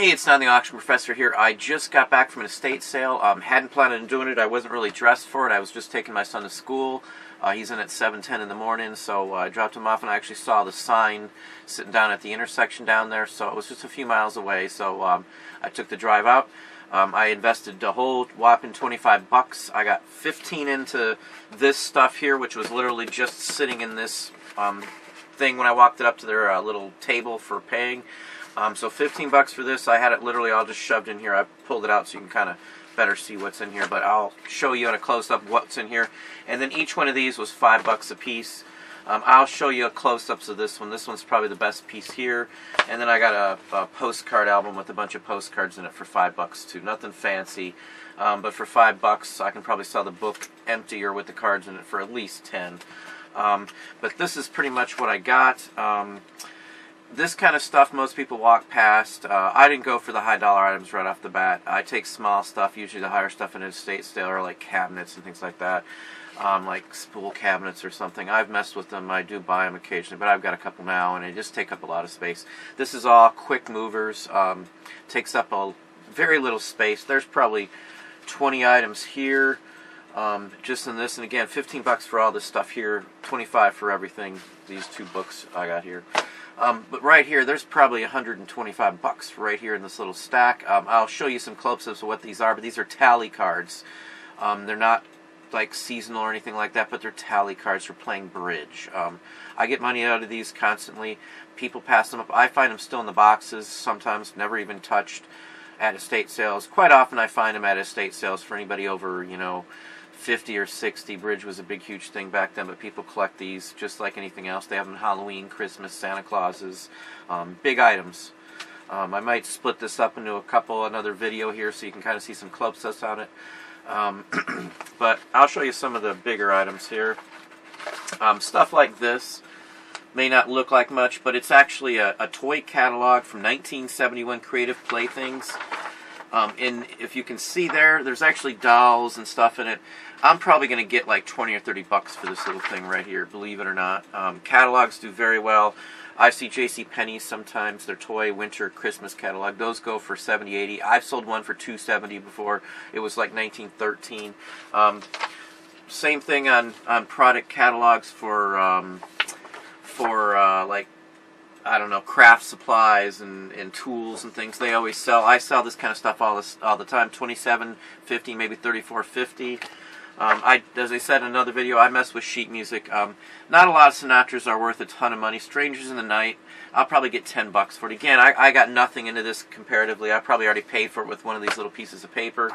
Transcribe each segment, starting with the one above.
Hey, it's Not the Auction Professor here. I just got back from an estate sale. Hadn't planned on doing it. I wasn't really dressed for it. I was just taking my son to school. He's in at 7:10 in the morning, so I dropped him off, and I actually saw the sign sitting down at the intersection down there, so it was just a few miles away, so I took the drive out. I invested a whole whopping 25 bucks. I got 15 into this stuff here, which was literally just sitting in this thing when I walked it up to their little table for paying. So 15 bucks for this. I had it literally all just shoved in here. I pulled it out so you can kind of better see what's in here, but I'll show you in a close-up what's in here. And then each one of these was 5 bucks a piece. I'll show you a close-ups of this one. This one's probably the best piece here. And then I got a postcard album with a bunch of postcards in it for 5 bucks too. Nothing fancy, but for 5 bucks I can probably sell the book empty or with the cards in it for at least 10. But this is pretty much what I got. This kind of stuff most people walk past. I didn't go for the high dollar items right off the bat. I take small stuff, usually the higher stuff in an estate sale, or like cabinets and things like that. Like spool cabinets or something. I've messed with them. I do buy them occasionally, but I've got a couple now, and they just take up a lot of space. This is all quick movers. Takes up a very little space. There's probably 20 items here, just in this. And again, 15 bucks for all this stuff here. 25 for everything. These 2 books I got here. But right here, there's probably 125 bucks right here in this little stack. I'll show you some close-ups of what these are, but these are tally cards. They're not like seasonal or anything like that, but they're tally cards for playing bridge. I get money out of these constantly. People pass them up. I find them still in the boxes, sometimes never even touched at estate sales. Quite often I find them at estate sales for anybody over, 50 or 60. Bridge was a big, huge thing back then, but people collect these just like anything else. They have them Halloween, Christmas, Santa Clauses, big items. I might split this up into another video here so you can kind of see some close-ups on it. But I'll show you some of the bigger items here. Stuff like this may not look like much, but it's actually a toy catalog from 1971 Creative Playthings. And if you can see there's actually dolls and stuff in it. I'm probably going to get like 20 or 30 bucks for this little thing right here, believe it or not. Catalogs do very well. I see JCPenney's sometimes, their toy winter Christmas catalog. Those go for 70, 80. I've sold one for $270 before. It was like 1913. Same thing on product catalogs for like, I don't know, craft supplies and tools and things. They always sell. I sell this kind of stuff all the time. $27.50, maybe $34.50. As I said in another video, I mess with sheet music. Not a lot of Sinatras are worth a ton of money. Strangers in the Night, I'll probably get 10 bucks for it. Again, I got nothing into this comparatively. I probably already paid for it with one of these little pieces of paper.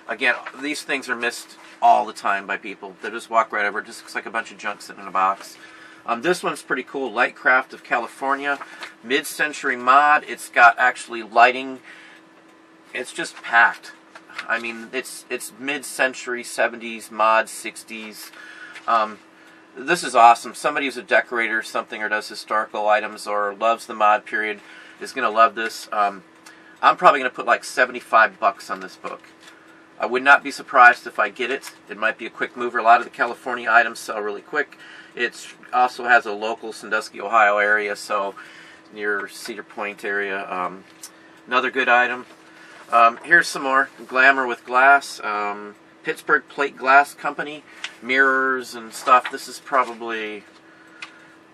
Again, these things are missed all the time by people. They just walk right over it. Just looks like a bunch of junk sitting in a box. This one's pretty cool. Lightcraft of California. Mid-century mod. It's got actually lighting. It's just packed. I mean, it's mid-century, 70s, mod, 60s. This is awesome. Somebody who's a decorator or something, or does historical items, or loves the mod period, is going to love this. I'm probably going to put like 75 bucks on this book. I would not be surprised if I get it. It might be a quick mover. A lot of the California items sell really quick. It also has a local Sandusky, Ohio area, so near Cedar Point area. Another good item. Here's some more. Glamour with Glass. Pittsburgh Plate Glass Company. Mirrors and stuff. This is probably...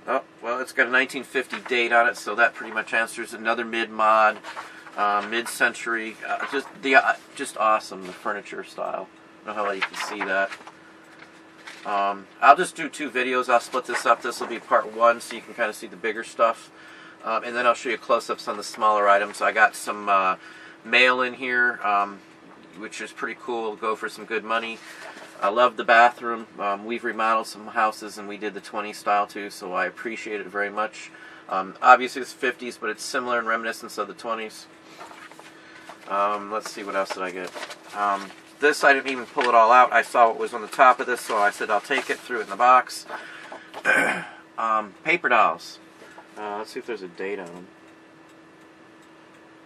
Oh, well, it's got a 1950 date on it, so that pretty much answers. Another mid-mod. Mid-century. Just awesome, the furniture style. I don't know how well you can see that. I'll just do 2 videos. I'll split this up. This will be part 1, so you can kind of see the bigger stuff. And then I'll show you close-ups on the smaller items. I got some mail in here, which is pretty cool. Go for some good money. I love the bathroom. We've remodeled some houses, and we did the 20s style too, so I appreciate it very much. Obviously it's 50s, but it's similar in reminiscence of the 20s. Let's see, what else did I get? This, I didn't even pull it all out. I saw what was on the top of this, so I said I'll take it, threw it in the box. Paper dolls. Let's see if there's a date on them.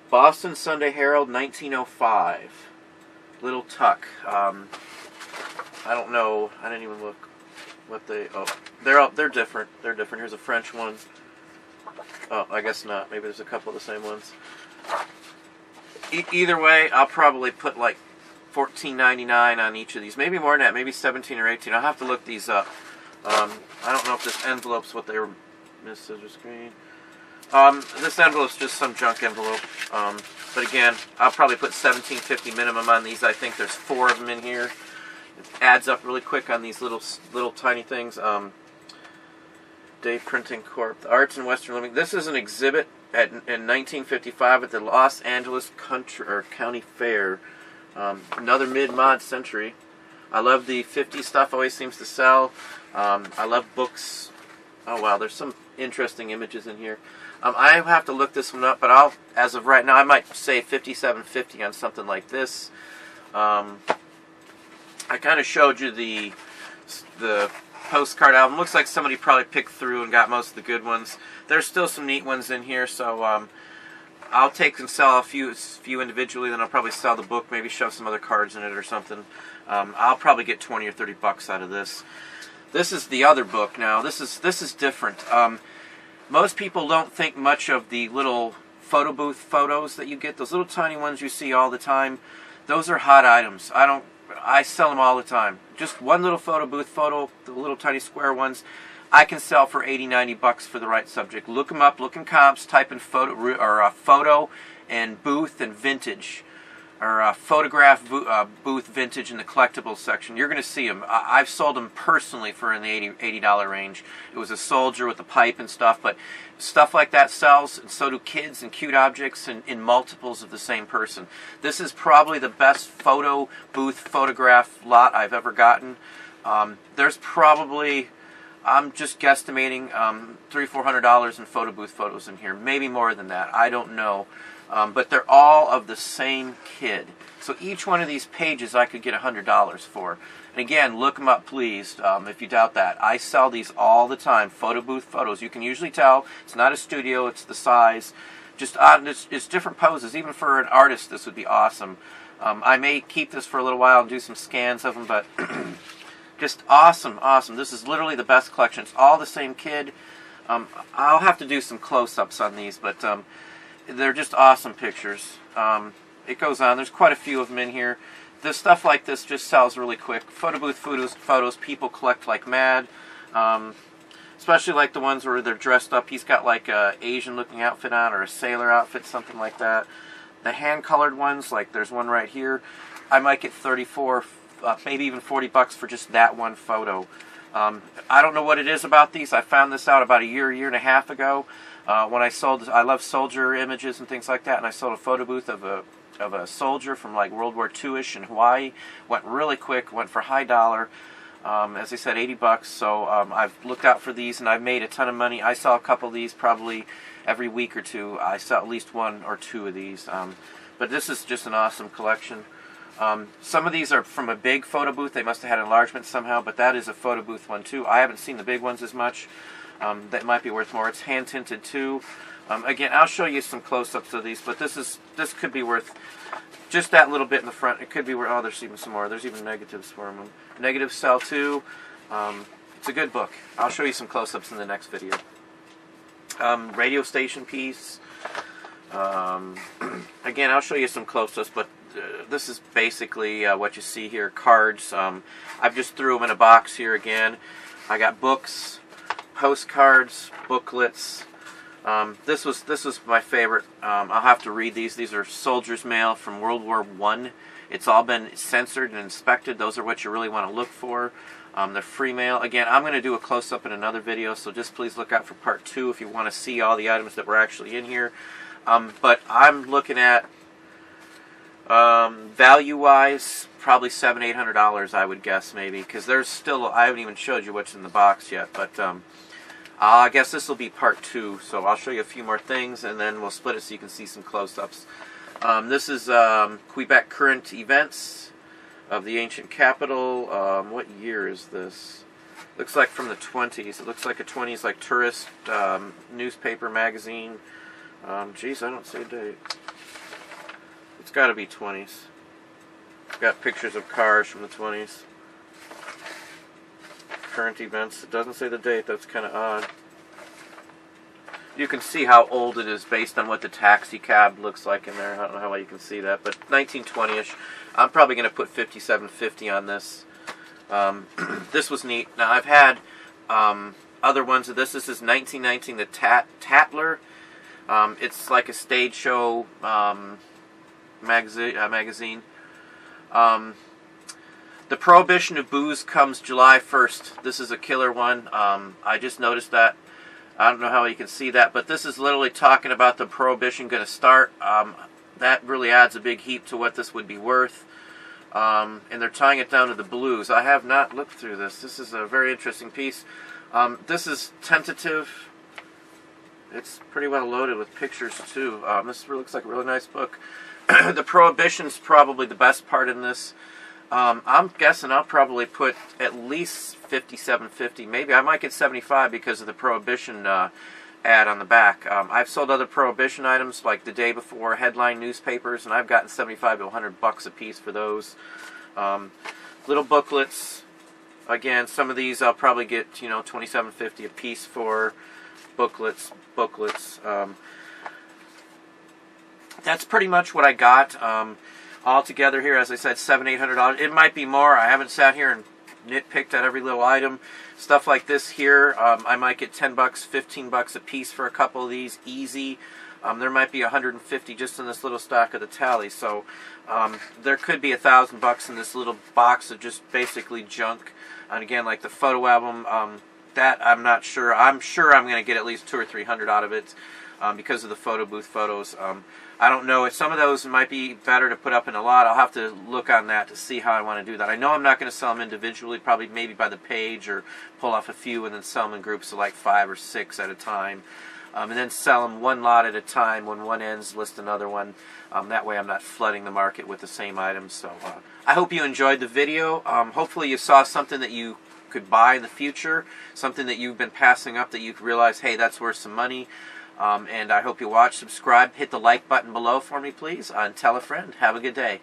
Boston Sunday Herald, 1905. Little Tuck. I don't know. I didn't even look what they... Oh, they're different. They're different. Here's a French one. Oh, I guess not. Maybe there's a couple of the same ones. Either way, I'll probably put like $14.99 on each of these. Maybe more than that. Maybe 17 or 18. I'll have to look these up. I don't know if this envelope's what they were. Miss Scissor Screen. This envelope's just some junk envelope. But again, I'll probably put $17.50 minimum on these. I think there's 4 of them in here. It adds up really quick on these little tiny things. Day Printing Corp. The Arts and Western Living. This is an exhibit in 1955 at the Los Angeles County Fair. Another mid-mod century. I love the 50s stuff. Always seems to sell. I love books. Oh wow, there's some interesting images in here. I have to look this one up, but as of right now, I might say $57.50 on something like this. I kind of showed you the postcard album. Looks like somebody probably picked through and got most of the good ones. There's still some neat ones in here, so I'll take and sell a few individually, then I'll probably sell the book, maybe shove some other cards in it or something. I'll probably get 20 or 30 bucks out of this. This is the other book now. This is different. Most people don't think much of the little photo booth photos that you get. Those little tiny ones you see all the time. Those are hot items. I sell them all the time. Just one little photo booth photo, the little tiny square ones, I can sell for 80, 90 bucks for the right subject. Look them up, look in comps, type in photo and booth and vintage, or photograph booth vintage in the collectibles section. You're going to see them. I've sold them personally for in the $80 range. It was a soldier with a pipe and stuff, but stuff like that sells, and so do kids and cute objects in multiples of the same person. This is probably the best photo booth photograph lot I've ever gotten. There's probably, I'm just guesstimating, $300-400 in photo booth photos in here. Maybe more than that. I don't know. But they're all of the same kid. So each one of these pages I could get $100 for. And again, look them up, please, if you doubt that. I sell these all the time, photo booth photos. You can usually tell it's not a studio, it's the size. Just it's different poses. Even for an artist, this would be awesome. I may keep this for a little while and do some scans of them, but just awesome, awesome. This is literally the best collection. It's all the same kid. I'll have to do some close-ups on these, but they're just awesome pictures. It goes on. There's quite a few of them in here. This stuff like this just sells really quick. Photo booth photos people collect like mad. Especially like the ones where they're dressed up. He's got like a Asian-looking outfit on, or a sailor outfit, something like that. The hand-colored ones, like there's one right here. I might get 34, maybe even 40 bucks for just that one photo. I don't know what it is about these. I found this out about a year and a half ago. When I love soldier images and things like that, and I sold a photo booth of a soldier from like World War II-ish in Hawaii. Went really quick, went for high dollar. As I said, 80 bucks. So I've looked out for these, and I've made a ton of money. I sell a couple of these probably every week or two. I sell at least 1 or 2 of these. But this is just an awesome collection. Some of these are from a big photo booth. They must have had enlargement somehow, but that is a photo booth one too. I haven't seen the big ones as much. That might be worth more. It's hand tinted too. Again, I'll show you some close-ups of these, but this could be worth just that little bit in the front. It could be worth. Oh, there's even some more. There's even negatives for them. Negatives sell too. It's a good book. I'll show you some close-ups in the next video. Radio station piece. Again, I'll show you some close-ups, but this is basically what you see here. Cards. I've just threw them in a box here again. I got books, postcards, booklets. This was my favorite. I'll have to read these. These are soldiers' mail from World War I. It's all been censored and inspected. Those are what you really want to look for. They're free mail. Again, I'm going to do a close-up in another video, so just please look out for part 2 if you want to see all the items that were actually in here. But I'm looking at, value-wise, probably $700-800, I would guess, maybe, because there's still, I haven't even showed you what's in the box yet, but I guess this will be part 2, so I'll show you a few more things, and then we'll split it so you can see some close-ups. This is Quebec current events of the ancient capital. What year is this? Looks like from the 20s. It looks like a 20s like tourist newspaper magazine. Geez, I don't see a date. It's got to be 20s. It's got pictures of cars from the 20s. Current events. It doesn't say the date. That's kind of odd. You can see how old it is based on what the taxi cab looks like in there. I don't know how well you can see that, but 1920-ish. I'm probably going to put 5750 on this. This was neat. Now, I've had other ones of this. This is 1919, the Tatler. It's like a stage show magazine. The Prohibition of Booze comes July 1st. This is a killer one. I just noticed that. I don't know how you can see that, but this is literally talking about the prohibition going to start. That really adds a big heap to what this would be worth. And they're tying it down to the blues. I have not looked through this. This is a very interesting piece. This is tentative. It's pretty well loaded with pictures, too. This looks like a really nice book. The prohibition's probably the best part in this. I'm guessing I'll probably put at least 5750. Maybe I might get 75 because of the prohibition ad on the back. I've sold other prohibition items like the day before headline newspapers, and I've gotten 75 to 100 bucks a piece for those. Little booklets. Again, some of these I'll probably get 27.50 a piece for booklets. That's pretty much what I got. All together here, as I said, $700-800. It might be more. I haven't sat here and nitpicked at every little item. Stuff like this here, I might get 10 bucks, 15 bucks a piece for a couple of these, easy. There might be 150 just in this little stock of the tally. So there could be $1,000 in this little box of just basically junk. And again, like the photo album, that I'm not sure. I'm sure I'm going to get at least $200 or $300 out of it because of the photo booth photos. I don't know. Some of those might be better to put up in a lot. I'll have to look on that to see how I want to do that. I know I'm not going to sell them individually, probably maybe by the page, or pull off a few and then sell them in groups of like 5 or 6 at a time. And then sell them one lot at a time. When one ends, list another one. That way I'm not flooding the market with the same items. So I hope you enjoyed the video. Hopefully you saw something that you could buy in the future, something that you've been passing up that you realize, hey, that's worth some money. And I hope you watch, subscribe, hit the like button below for me, please, and tell a friend. Have a good day.